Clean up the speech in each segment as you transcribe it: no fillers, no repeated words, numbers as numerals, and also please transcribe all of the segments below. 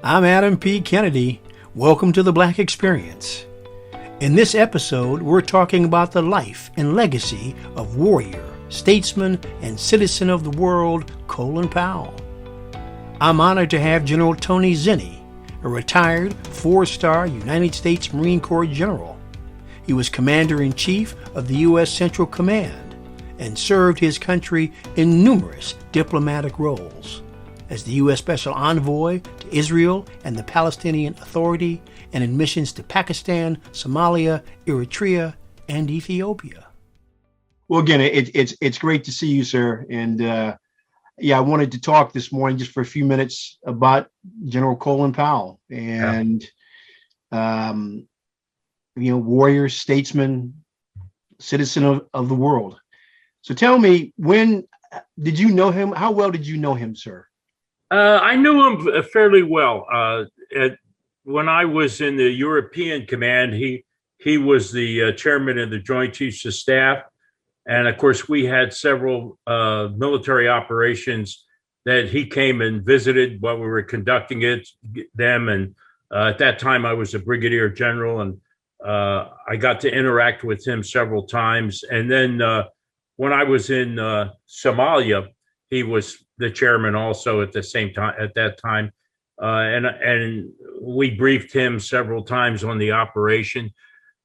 I'm Adam P. Kennedy. Welcome to the Black Experience. In this episode, we're talking about the life and legacy of warrior, statesman, and citizen of the world, Colin Powell. I'm honored to have General Tony Zinni, a retired four-star United States Marine Corps general. He was Commander-in-Chief of the U.S. Central Command and served his country in numerous diplomatic roles as the U.S. Special Envoy to Israel and the Palestinian Authority, and in missions to Pakistan, Somalia, Eritrea, and Ethiopia. Well, again, it's great to see you, sir. And I wanted to talk this morning just for a few minutes about General Colin Powell and warrior, statesman, citizen of the world. So tell me, when did you know him? How well did you know him, sir? I knew him fairly well. When I was in the European Command, he was the chairman of the Joint Chiefs of Staff. And of course, we had several military operations that he came and visited while we were conducting them. And at that time, I was a brigadier general, and I got to interact with him several times. And then when I was in Somalia, he was the chairman also at the same time at that time. And we briefed him several times on the operation.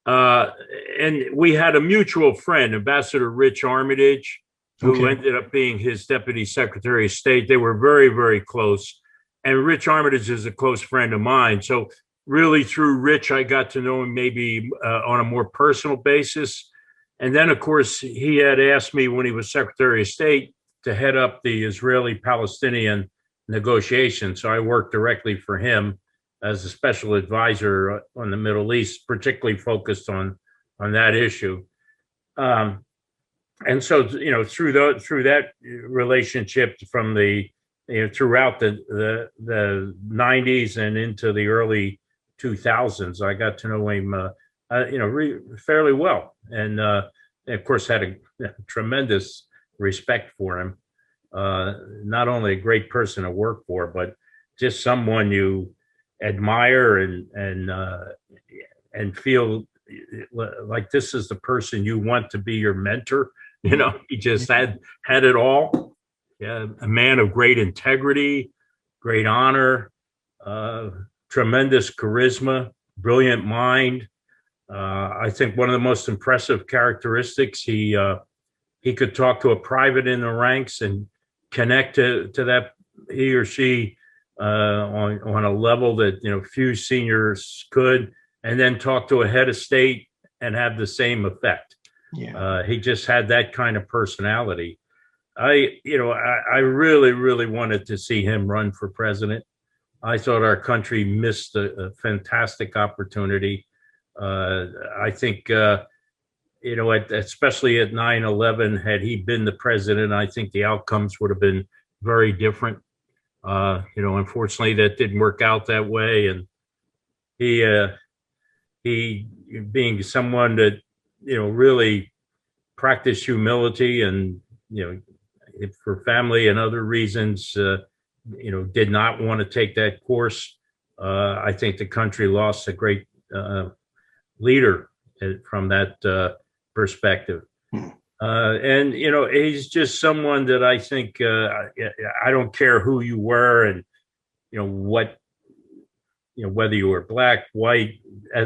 And we had a mutual friend, Ambassador Rich Armitage, who ended up being his deputy secretary of state. They were very, very close. And Rich Armitage is a close friend of mine. So really through Rich, I got to know him maybe on a more personal basis. And then, of course, he had asked me when he was secretary of state to head up the Israeli-Palestinian negotiations. So I worked directly for him as a special advisor on the Middle East, particularly focused on that issue. And so, through that relationship from throughout the 90s and into the early 2000s, I got to know him, fairly well. And of course, had a tremendous respect for him. Not only a great person to work for, but just someone you admire and feel like this is the person you want to be your mentor. He just had it all. Yeah, a man of great integrity, great honor, tremendous charisma, brilliant mind. I think one of the most impressive characteristics, he could talk to a private in the ranks and connect to that he or she on a level that few seniors could, and then talk to a head of state and have the same effect. He just had that kind of personality. I really, really wanted to see him run for president. I thought our country missed a fantastic opportunity. I think especially at 9/11, had he been the president, I think the outcomes would have been very different. Unfortunately, that didn't work out that way. And he being someone that, really practiced humility and, for family and other reasons, did not want to take that course. I think the country lost a great leader from that perspective. And he's just someone that I think I don't care who you were and whether you were black, white,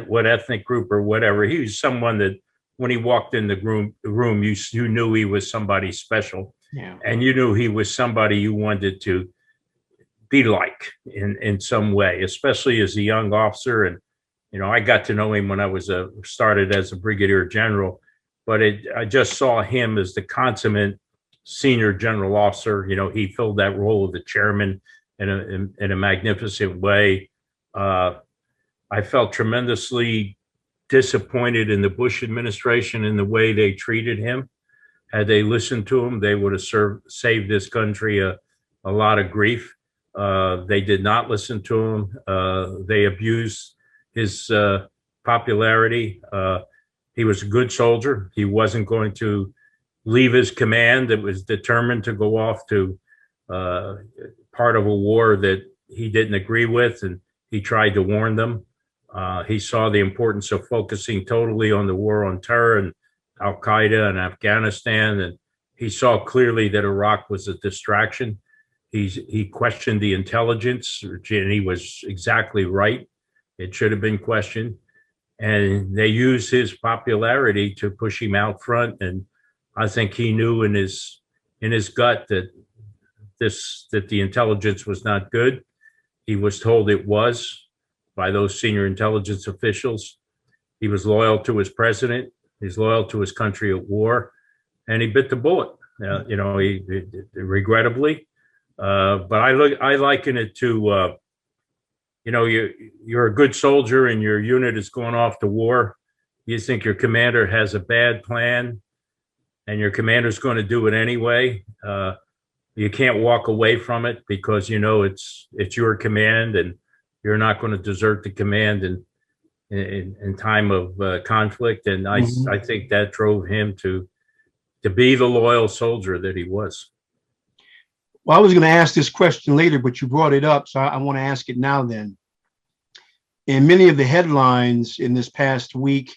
what ethnic group or whatever. He was someone that when he walked in the room, you knew he was somebody special, and you knew he was somebody you wanted to be like in some way, especially as a young officer. And I got to know him when I started as a brigadier general. But I just saw him as the consummate senior general officer. He filled that role of the chairman in a magnificent way. I felt tremendously disappointed in the Bush administration in the way they treated him. Had they listened to him, they would have saved this country a lot of grief. They did not listen to him. They abused his popularity. He was a good soldier. He wasn't going to leave his command that was determined to go off to part of a war that he didn't agree with, and he tried to warn them. He saw the importance of focusing totally on the war on terror and Al Qaeda and Afghanistan, and he saw clearly that Iraq was a distraction. He questioned the intelligence, and he was exactly right. It should have been questioned. And they used his popularity to push him out front. And I think he knew in his gut that the intelligence was not good. He was told it was by those senior intelligence officials. He was loyal to his president. He's loyal to his country at war, and he bit the bullet. He regrettably. But I liken it to you're a good soldier and your unit is going off to war. You think your commander has a bad plan, and your commander's going to do it anyway. You can't walk away from it because it's your command, and you're not going to desert the command in time of conflict. And I think that drove him to be the loyal soldier that he was. Well, I was going to ask this question later, but you brought it up, so I want to ask it now then. In many of the headlines in this past week,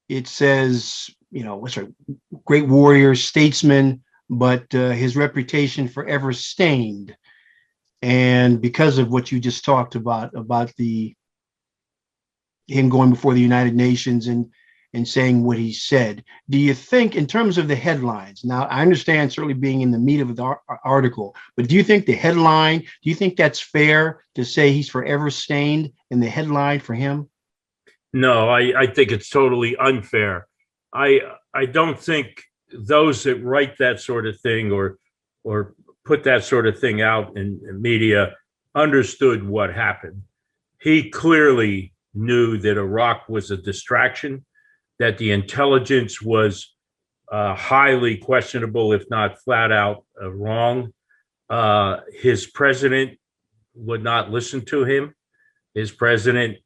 it says, what's a great warrior, statesman, but his reputation forever stained. And because of what you just talked about him going before the United Nations and saying what he said, do you think in terms of the headlines, now I understand certainly being in the meat of the article, but do you think the headline, do you think that's fair to say he's forever stained in the headline for him? No, I think it's totally unfair. I don't think those that write that sort of thing or put that sort of thing out in media understood what happened. He clearly knew that Iraq was a distraction, that the intelligence was highly questionable, if not flat out wrong. His president would not listen to him. His president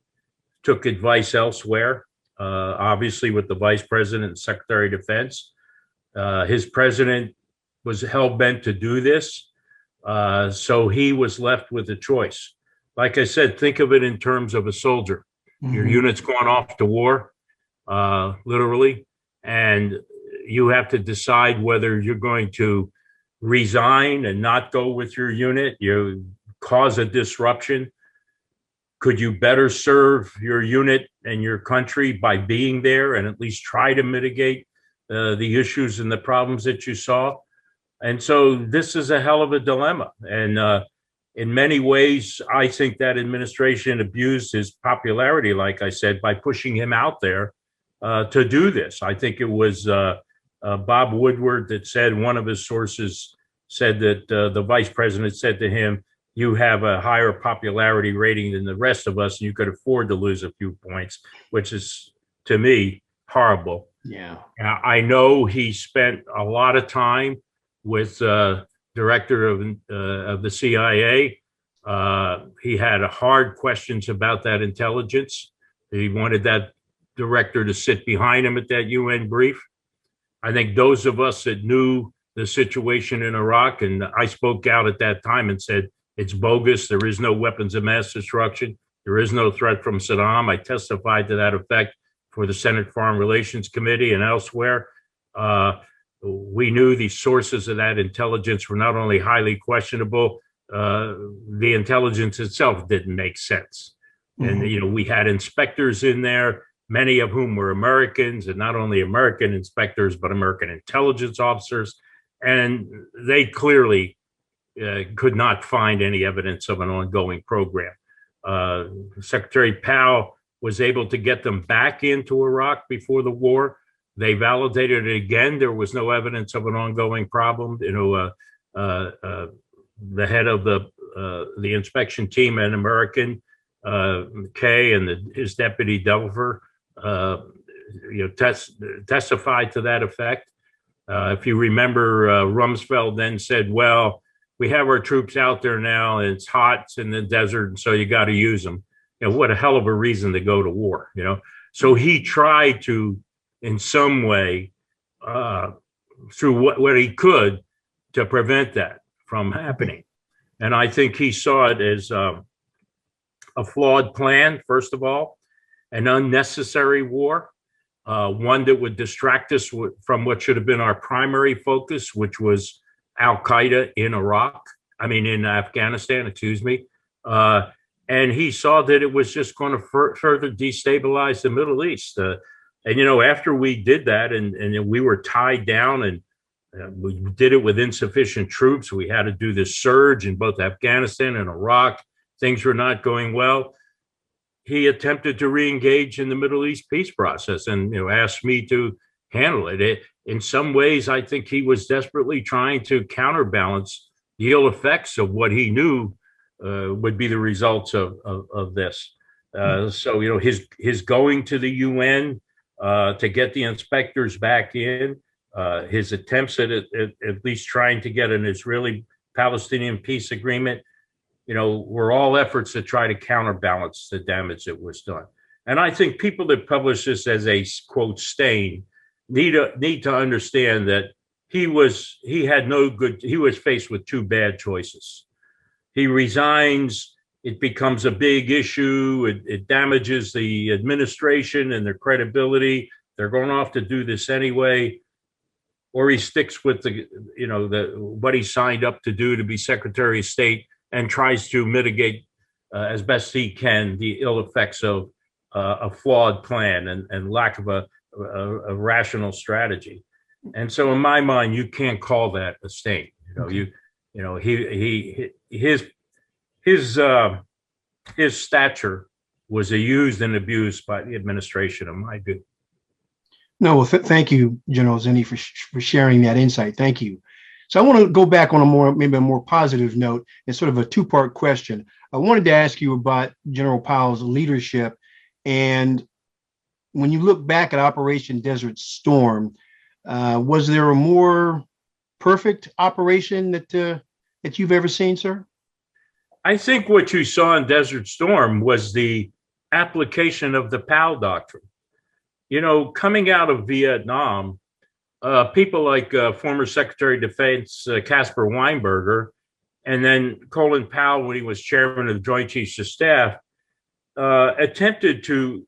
took advice elsewhere, obviously with the vice president and secretary of defense. His president was hell-bent to do this, so he was left with a choice. Like I said, think of it in terms of a soldier. Your unit's going off to war, literally, and you have to decide whether you're going to resign and not go with your unit, you cause a disruption. Could you better serve your unit and your country by being there and at least try to mitigate the issues and the problems that you saw? And so this is a hell of a dilemma. And in many ways, I think that administration abused his popularity, like I said, by pushing him out there to do this. I think it was Bob Woodward that said, one of his sources said that the vice president said to him, "You have a higher popularity rating than the rest of us, and you could afford to lose a few points," which is, to me, horrible. Yeah. I know he spent a lot of time with director of the CIA. He had hard questions about that intelligence. He wanted that director to sit behind him at that UN brief. I think those of us that knew the situation in Iraq, and I spoke out at that time and said, it's bogus. There is no weapons of mass destruction. There is no threat from Saddam. I testified to that effect for the Senate Foreign Relations Committee and elsewhere. We knew the sources of that intelligence were not only highly questionable, the intelligence itself didn't make sense. And, we had inspectors in there, many of whom were Americans, and not only American inspectors, but American intelligence officers. And they clearly could not find any evidence of an ongoing program. Secretary Powell was able to get them back into Iraq before the war. They validated it again. There was no evidence of an ongoing problem. The head of the inspection team, an American, Kay, and his deputy Delver, testified to that effect. If you remember, Rumsfeld then said, "Well, we have our troops out there now, and it's hot, it's in the desert, and so you got to use them." What a hell of a reason to go to war, So he tried to, in some way, through what he could, to prevent that from happening. And I think he saw it as a flawed plan, first of all, an unnecessary war, one that would distract us from what should have been our primary focus, which was Al-Qaeda in in Afghanistan, excuse me. And he saw that it was just going to further destabilize the Middle East. After we did that and we were tied down and we did it with insufficient troops, we had to do this surge in both Afghanistan and Iraq. Things were not going well. He attempted to re-engage in the Middle East peace process and asked me to handle it. In some ways, I think he was desperately trying to counterbalance the ill effects of what he knew would be the results of this. So his going to the UN to get the inspectors back in, his attempts at least trying to get an Israeli-Palestinian peace agreement, were all efforts to try to counterbalance the damage that was done. And I think people that publish this as a quote stain need to understand that he was faced with two bad choices. He resigns, it becomes a big issue, it damages the administration and their credibility. They're going off to do this anyway. Or he sticks with what he signed up to do, to be Secretary of State, and tries to mitigate as best he can the ill effects of a flawed plan and lack of a rational strategy. And so, in my mind, you can't call that a stain. His stature was used and abused by the administration, in my view. No, well, thank you, General Zinni, for sharing that insight. Thank you. So I want to go back on maybe a more positive note. It's sort of a two-part question. I wanted to ask you about General Powell's leadership. And when you look back at Operation Desert Storm, was there a more perfect operation that you've ever seen, sir? I think what you saw in Desert Storm was the application of the Powell Doctrine. Coming out of Vietnam, people like former Secretary of Defense Caspar Weinberger, and then Colin Powell, when he was chairman of the Joint Chiefs of Staff, attempted to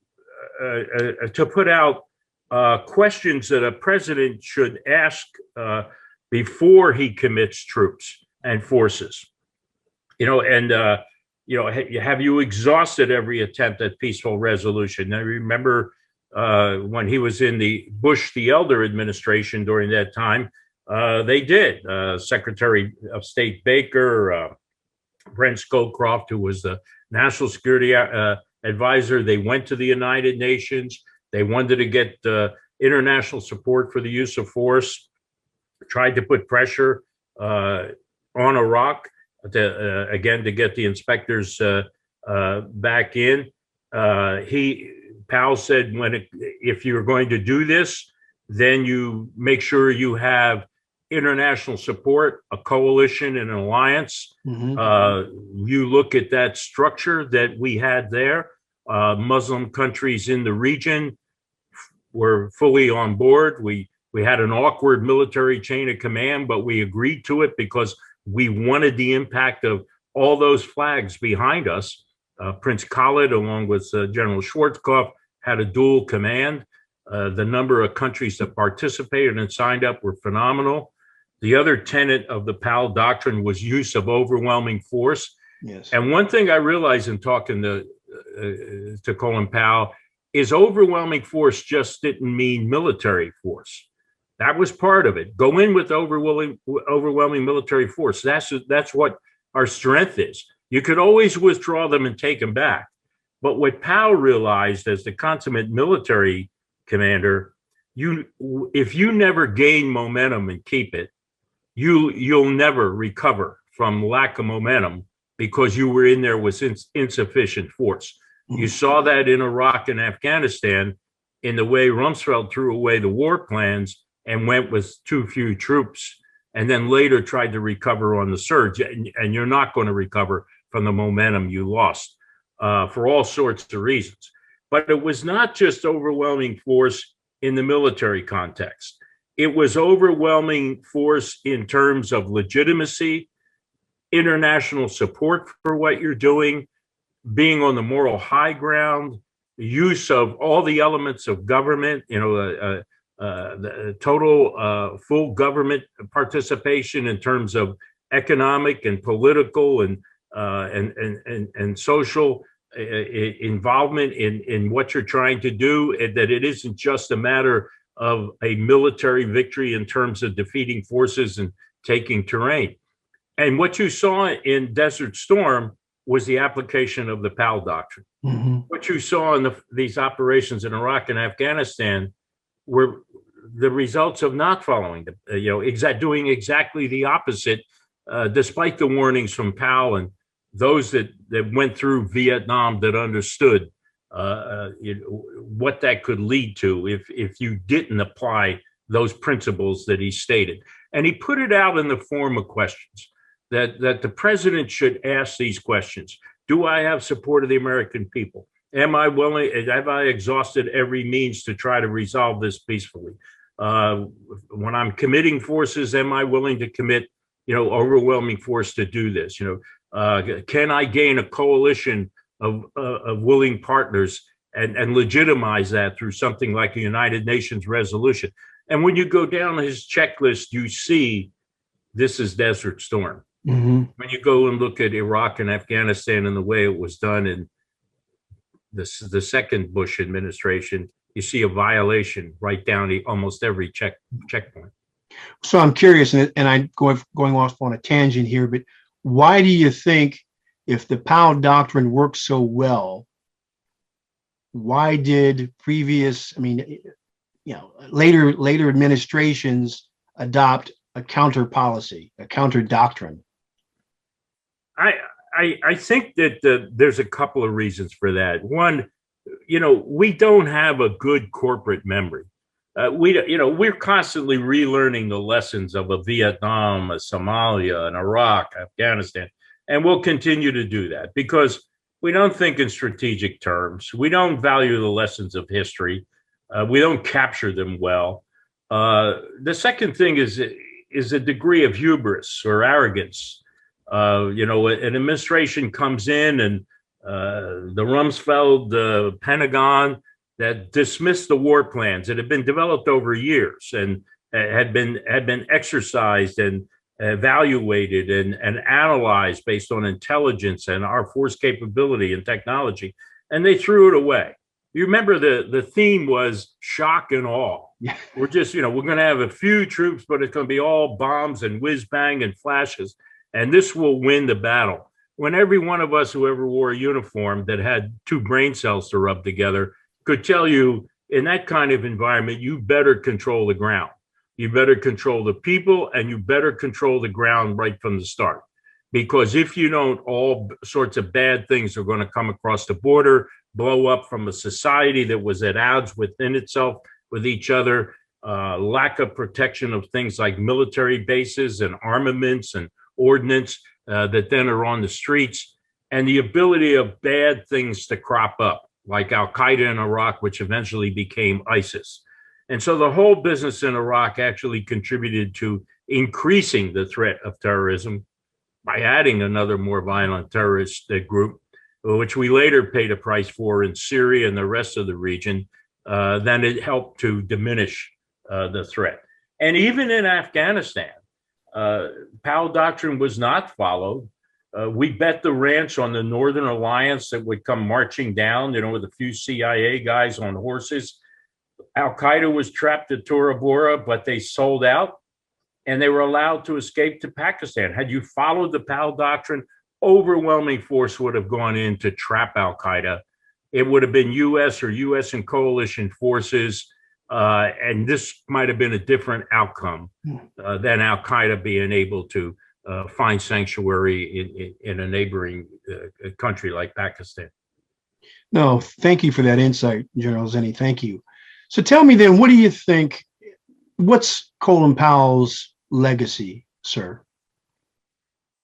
put out questions that a president should ask before he commits troops and forces. Have you exhausted every attempt at peaceful resolution? I remember when he was in the Bush the Elder administration during that time, they did. Secretary of State Baker, Brent Scowcroft, who was the national security advisor, they went to the United Nations. They wanted to get international support for the use of force, tried to put pressure on Iraq to get the inspectors back in. Powell said, if you're going to do this, then you make sure you have international support, a coalition and an alliance. Mm-hmm. You look at that structure that we had there. Muslim countries in the region were fully on board. We had an awkward military chain of command, but we agreed to it because we wanted the impact of all those flags behind us. Prince Khalid, along with General Schwarzkopf, had a dual command. The number of countries that participated and signed up were phenomenal. The other tenet of the Powell Doctrine was use of overwhelming force. Yes. And one thing I realized in talking to Colin Powell is overwhelming force just didn't mean military force. That was part of it. Go in with overwhelming military force. That's what our strength is. You could always withdraw them and take them back. But what Powell realized as the consummate military commander, if you never gain momentum and keep it, you'll never recover from lack of momentum because you were in there with insufficient force. You saw that in Iraq and Afghanistan in the way Rumsfeld threw away the war plans and went with too few troops, and then later tried to recover on the surge. And you're not going to recover from the momentum you lost for all sorts of reasons. But it was not just overwhelming force in the military context. It was overwhelming force in terms of legitimacy, international support for what you're doing, being on the moral high ground, the use of all the elements of government, the total full government participation in terms of economic and political and social involvement in what you're trying to do, and that it isn't just a matter of a military victory in terms of defeating forces and taking terrain. And what you saw in Desert Storm was the application of the Powell Doctrine. Mm-hmm. What you saw in these operations in Iraq and Afghanistan were the results of not following, doing exactly the opposite, despite the warnings from Powell and those that went through Vietnam that understood what that could lead to if you didn't apply those principles that he stated. And he put it out in the form of questions that the president should ask these questions. Do I have support of the American people? Am I willing? Have I exhausted every means to try to resolve this peacefully? When I'm committing forces, am I willing to commit, overwhelming force to do this? Can I gain a coalition of willing partners and legitimize that through something like a United Nations resolution? And when you go down his checklist, you see this is Desert Storm. Mm-hmm. When you go and look at Iraq and Afghanistan and the way it was done in the second Bush administration, you see a violation right down almost every checkpoint. So I'm curious, and I'm going off on a tangent here, but why do you think, if the Powell Doctrine works so well, why did later administrations adopt a counter policy, a counter doctrine? I think that there's a couple of reasons for that. One, we don't have a good corporate memory. We're constantly relearning the lessons of a Vietnam, a Somalia, an Iraq, Afghanistan, and we'll continue to do that because we don't think in strategic terms. We don't value the lessons of history. We don't capture them well. The second thing is a degree of hubris or arrogance. An administration comes in and the Rumsfeld Pentagon that dismissed the war plans that had been developed over years and had been exercised and evaluated and analyzed based on intelligence and our force capability and technology, and they threw it away. You remember the theme was shock and awe. Yeah. We're just, we're going to have a few troops, but it's going to be all bombs and whiz bang and flashes, and this will win the battle. When every one of us who ever wore a uniform that had two brain cells to rub together could tell you, in that kind of environment, you better control the ground. You better control the people, and you better control the ground right from the start. Because if you don't, all sorts of bad things are going to come across the border, blow up from a society that was at odds within itself with each other, lack of protection of things like military bases and armaments and ordnance that then are on the streets, and the ability of bad things to crop up, like Al-Qaeda in Iraq, which eventually became ISIS. And so the whole business in Iraq actually contributed to increasing the threat of terrorism by adding another more violent terrorist group, which we later paid a price for in Syria and the rest of the region. Then it helped to diminish the threat. And even in Afghanistan, Powell Doctrine was not followed. We bet the ranch on the Northern Alliance that would come marching down, with a few CIA guys on horses. Al-Qaeda was trapped at Tora Bora, but they sold out and they were allowed to escape to Pakistan. Had you followed the Powell Doctrine, overwhelming force would have gone in to trap Al-Qaeda. It would have been U.S. or U.S. and coalition forces, and this might have been a different outcome than Al-Qaeda being able to find sanctuary in a neighboring country like Pakistan. No, thank you for that insight, General Zinni. Thank you. So tell me then, what do you think, what's Colin Powell's legacy, sir?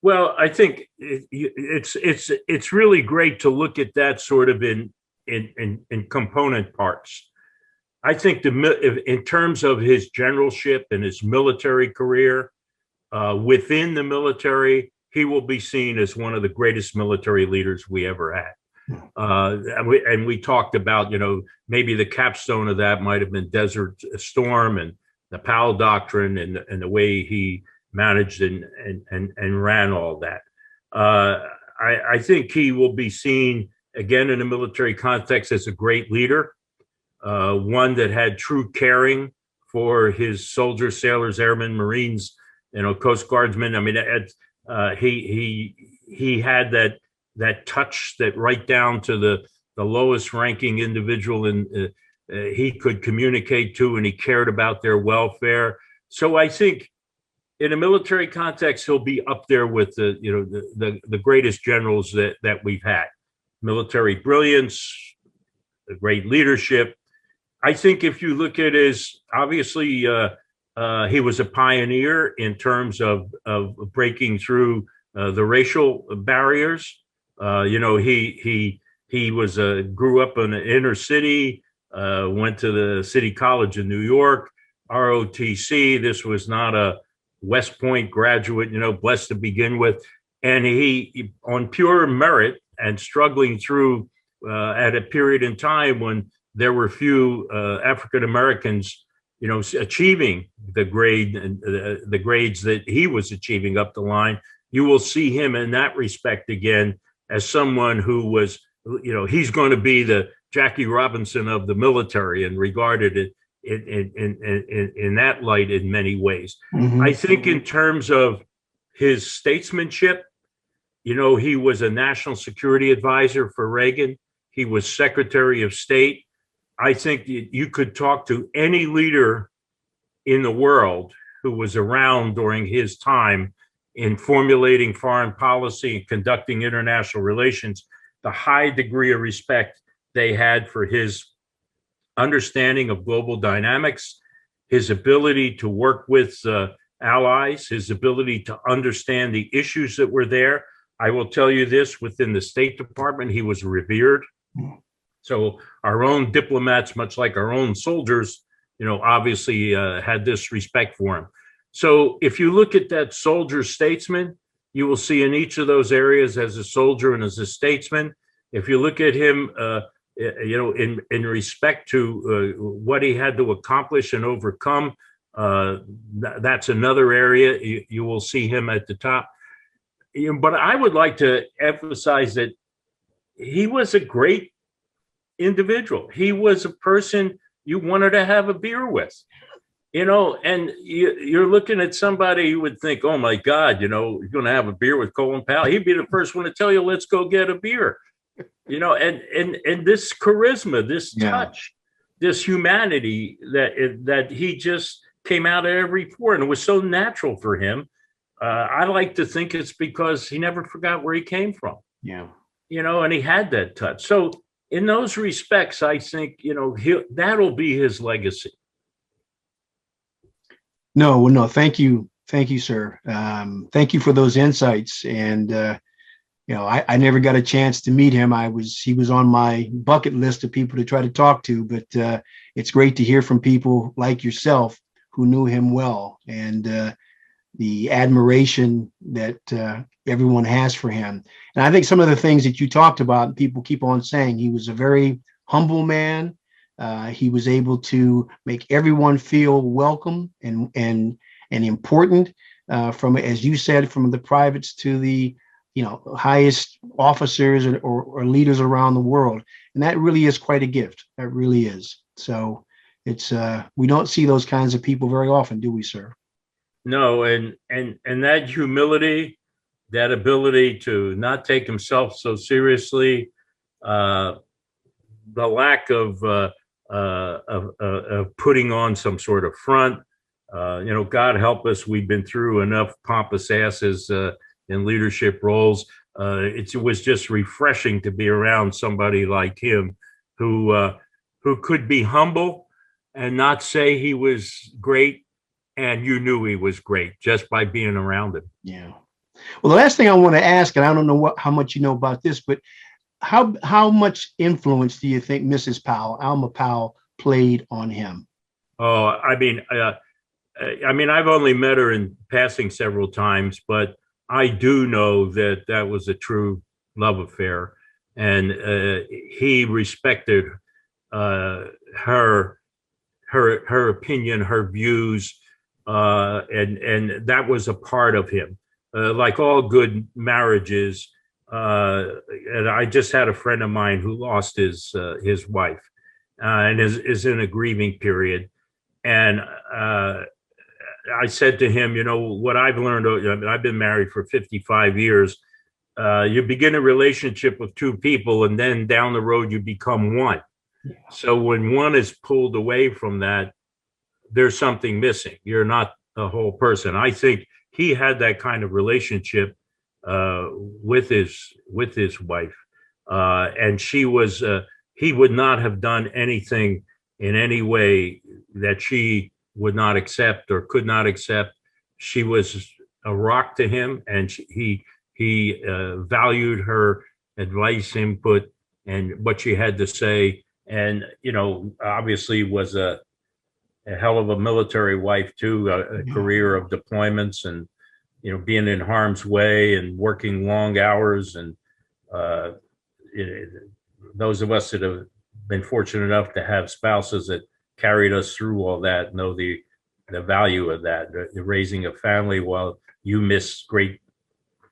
Well, I think it's really great to look at that sort of in component parts. I think in terms of his generalship and his military career, within the military, he will be seen as one of the greatest military leaders we ever had. And we talked about, maybe the capstone of that might have been Desert Storm and the Powell Doctrine and the way he managed and ran all that. I think he will be seen again in a military context as a great leader, one that had true caring for his soldiers, sailors, airmen, Marines, Coast Guardsmen. I mean, he had that touch that right down to the lowest ranking individual and he could communicate to, and he cared about their welfare. So I think in a military context, he'll be up there with the greatest generals that we've had. Military brilliance, the great leadership. I think if you look at his, obviously, he was a pioneer in terms of breaking through the racial barriers. He was grew up in the inner city, went to the City College in New York, ROTC. This was not a West Point graduate, blessed to begin with. And he, on pure merit and struggling through at a period in time when there were few African Americans, achieving the grades that he was achieving up the line, you will see him in that respect again as someone who was, he's going to be the Jackie Robinson of the military and regarded in that light in many ways. Mm-hmm. I think in terms of his statesmanship, he was a national security advisor for Reagan. He was Secretary of State. I think you could talk to any leader in the world who was around during his time in formulating foreign policy and conducting international relations, the high degree of respect they had for his understanding of global dynamics, his ability to work with allies, his ability to understand the issues that were there. I will tell you this, within the State Department, he was revered. So our own diplomats, much like our own soldiers, obviously had this respect for him. So if you look at that soldier statesman, you will see in each of those areas as a soldier and as a statesman. If you look at him, in respect to what he had to accomplish and overcome, that's another area you will see him at the top. But I would like to emphasize that he was a great individual. He was a person you wanted to have a beer with, and you're looking at somebody you would think, oh my God, you're going to have a beer with Colin Powell. He'd be the first one to tell you, let's go get a beer, and this charisma, this touch, this humanity that he just came out of every pore, and it was so natural for him. I like to think it's because he never forgot where he came from. Yeah. And he had that touch. So in those respects, I think, that'll be his legacy. No, thank you. Thank you, sir. Thank you for those insights. And, I never got a chance to meet him. He was on my bucket list of people to try to talk to, but it's great to hear from people like yourself who knew him well, and the admiration that everyone has for him. And I think some of the things that you talked about, people keep on saying, he was a very humble man. He was able to make everyone feel welcome and important, from, as you said, from the privates to the highest officers or leaders around the world. And that really is quite a gift. That really is. So it's we don't see those kinds of people very often, do we, sir? No, and that humility, that ability to not take himself so seriously, the lack of putting on some sort of front. God help us, we've been through enough pompous asses in leadership roles. It was just refreshing to be around somebody like him who could be humble and not say he was great, and you knew he was great just by being around him. Yeah. Well, the last thing I want to ask, and I don't know how much you know about this, but how much influence do you think Mrs. Powell, Alma Powell, played on him? Oh, I mean, I've only met her in passing several times, but I do know that that was a true love affair, and he respected her opinion, her views, and that was a part of him. Like all good marriages, and I just had a friend of mine who lost his wife, and is in a grieving period, and I said to him, you know, what I've learned, I mean, I've been married for 55 years. You begin a relationship with two people, and then down the road, you become one. Yeah. So when one is pulled away from that, there's something missing. You're not a whole person. I think he had that kind of relationship with his wife. And she was, he would not have done anything in any way that she would not accept or could not accept. She was a rock to him, and he valued her advice, input, and what she had to say. And, you know, obviously was a hell of a military wife too, a career of deployments and, you know, being in harm's way and working long hours. And those of us that have been fortunate enough to have spouses that carried us through all that know the value of that, the raising a family while you miss great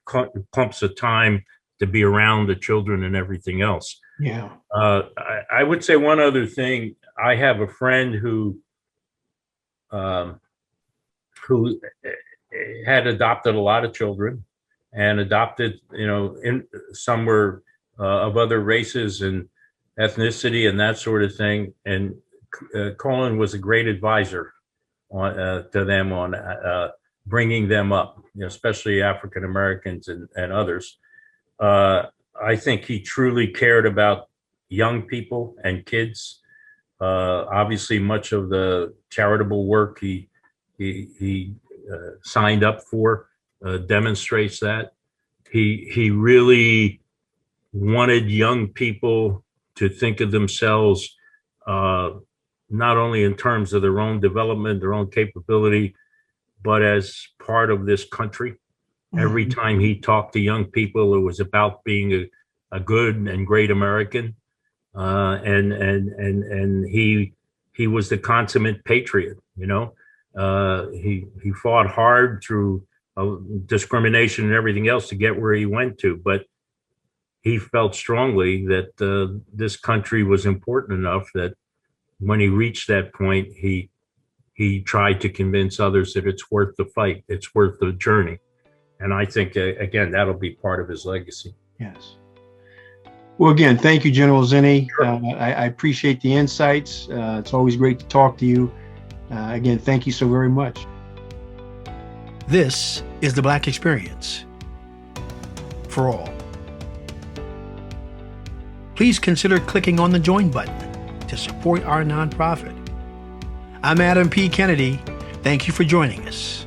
clumps of time to be around the children and everything else. Yeah. I would say one other thing. I have a friend who had adopted a lot of children and adopted, you know, some were of other races and ethnicity and that sort of thing. And Colin was a great advisor to them on bringing them up, you know, especially African Americans and others. I think he truly cared about young people and kids. Obviously, much of the charitable work he signed up for demonstrates that. He really wanted young people to think of themselves not only in terms of their own development, their own capability, but as part of this country. Mm-hmm. Every time he talked to young people, it was about being a good and great American. And he was the consummate patriot, you know. He fought hard through discrimination and everything else to get where he went to, but he felt strongly that this country was important enough that when he reached that point, he tried to convince others that it's worth the fight, it's worth the journey. And I think, again, that'll be part of his legacy. Yes. Well, again, thank you, General Zinni. Sure. I appreciate the insights. It's always great to talk to you. Again, thank you so very much. This is the Black Experience for all. Please consider clicking on the join button to support our nonprofit. I'm Adam P. Kennedy. Thank you for joining us.